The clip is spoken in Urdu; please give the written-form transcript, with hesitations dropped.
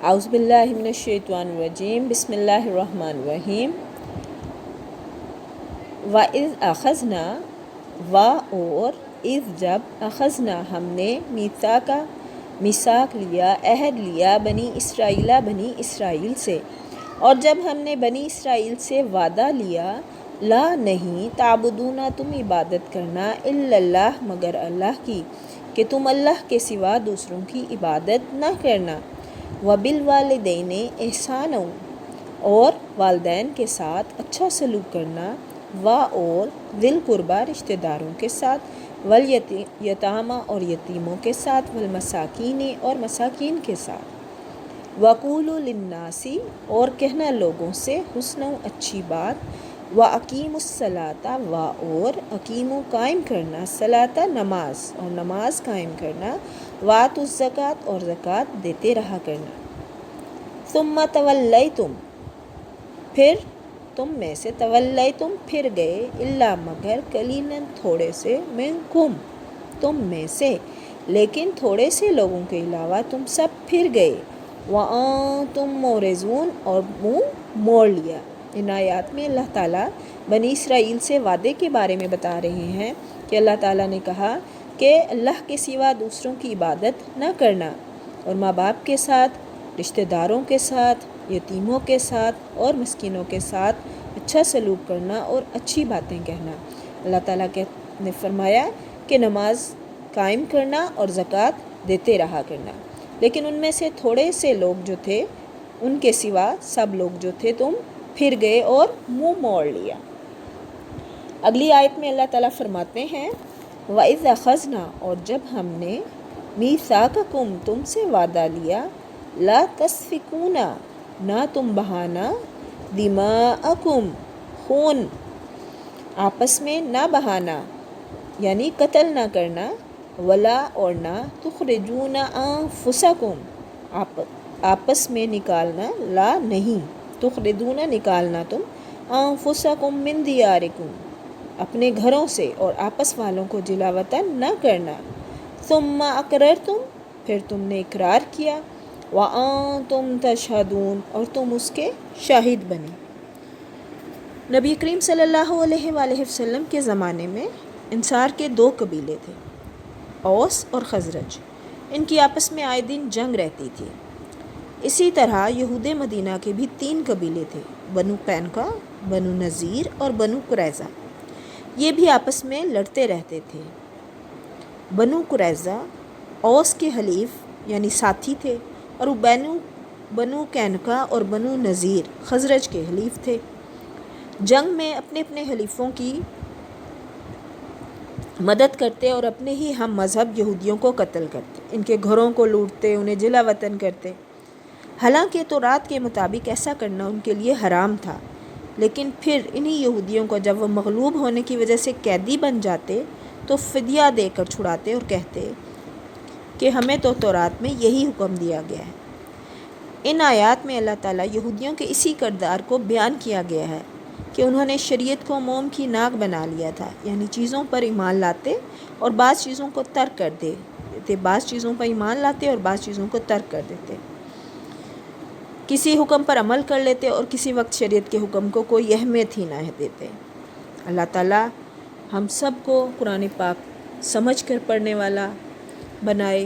اعوذ باللہ من الشیطان الرجیم بسم اللہ الرحمن الرحیم وَإِذْ أَخَذْنَا اور اذ جب اخذنا ہم نے میثاق لیا، عہد لیا بنی اسرائیل سے، اور جب ہم نے بنی اسرائیل سے وعدہ لیا، لا نہیں تعبدون تم عبادت کرنا الا اللہ مگر اللہ کی، کہ تم اللہ کے سوا دوسروں کی عبادت نہ کرنا، وبالوالدین احسانا اور والدین کے ساتھ اچھا سلوک کرنا، اور ذی القربیٰ رشتہ داروں کے ساتھ، والیتامى اور یتیموں کے ساتھ، والمساکین اور مساکین کے ساتھ، وقولوا للناس اور کہنا لوگوں سے حسنا اچھی بات، واقیموا الصلاۃ اور اقیموا قائم کرنا، الصلاۃ نماز اور نماز قائم کرنا، وآتوا الزکوٰۃ اور زکوٰۃ دیتے رہا کرنا، ثم تولیتم پھر تم میں سے، تولیتم پھر گئے، الا مگر قلیلا تھوڑے سے، منکم تم میں سے، لیکن تھوڑے سے لوگوں کے علاوہ تم سب پھر گئے، وانتم معرضون اور منہ موڑ لیا۔ ان آیات میں اللہ تعالیٰ بنی اسرائیل سے وعدے کے بارے میں بتا رہے ہیں کہ اللہ تعالیٰ نے کہا کہ اللہ کے سوا دوسروں کی عبادت نہ کرنا، اور ماں باپ کے ساتھ، رشتہ داروں کے ساتھ، یتیموں کے ساتھ اور مسکینوں کے ساتھ اچھا سلوک کرنا اور اچھی باتیں کہنا۔ اللہ تعالیٰ نے فرمایا کہ نماز قائم کرنا اور زکوٰۃ دیتے رہا کرنا، لیکن ان میں سے تھوڑے سے لوگ جو تھے، ان کے سوا سب لوگ جو تھے تم پھر گئے اور منہ موڑ لیا۔ اگلی آیت میں اللہ تعالیٰ فرماتے ہیں وَإِذْ أَخَذْنَا اور جب ہم نے میثاقکم تم سے وعدہ لیا، لا تسفکون نہ تم بہانا، دماءکم خون آپس میں نہ بہانا یعنی قتل نہ کرنا، ولا اور نہ تخرجون انفسکم آپس میں نکالنا، لا نہیں تخرجون نکالنا تم، انفسکم من دیارکم اپنے گھروں سے اور آپس والوں کو جلا وطن نہ کرنا، ثم اقررتم پھر تم نے اقرار کیا، وانتم تشہدون اور تم اس کے شاہد بنے۔ نبی کریم صلی اللہ علیہ وآلہ وسلم کے زمانے میں انصار کے دو قبیلے تھے، اوس اور خزرج، ان کی آپس میں آئے دن جنگ رہتی تھی۔ اسی طرح یہود مدینہ کے بھی 3 قبیلے تھے، بنو قینقاع، بنو نذیر اور بنو قریظہ، یہ بھی آپس میں لڑتے رہتے تھے۔ بنو قریظہ اوس کے حلیف یعنی ساتھی تھے، اور بنو قینقاع اور بنو نذیر خزرج کے حلیف تھے۔ جنگ میں اپنے اپنے حلیفوں کی مدد کرتے اور اپنے ہی ہم مذہب یہودیوں کو قتل کرتے، ان کے گھروں کو لوٹتے، انہیں جلا وطن کرتے۔ حالانکہ تورات کے مطابق ایسا کرنا ان کے لیے حرام تھا، لیکن پھر انہی یہودیوں کو جب وہ مغلوب ہونے کی وجہ سے قیدی بن جاتے تو فدیہ دے کر چھڑاتے اور کہتے کہ ہمیں تو تورات میں یہی حکم دیا گیا ہے۔ ان آیات میں اللہ تعالیٰ یہودیوں کے اسی کردار کو بیان کیا گیا ہے کہ انہوں نے شریعت کو موم کی ناک بنا لیا تھا، یعنی چیزوں پر ایمان لاتے اور بعض چیزوں کو ترک کر دیتے، بعض چیزوں پر ایمان لاتے اور بعض چیزوں کو ترک کر دیتے، کسی حکم پر عمل کر لیتے اور کسی وقت شریعت کے حکم کو کوئی اہمیت ہی نہ دیتے۔ اللہ تعالیٰ ہم سب کو قرآن پاک سمجھ کر پڑھنے والا بنائے،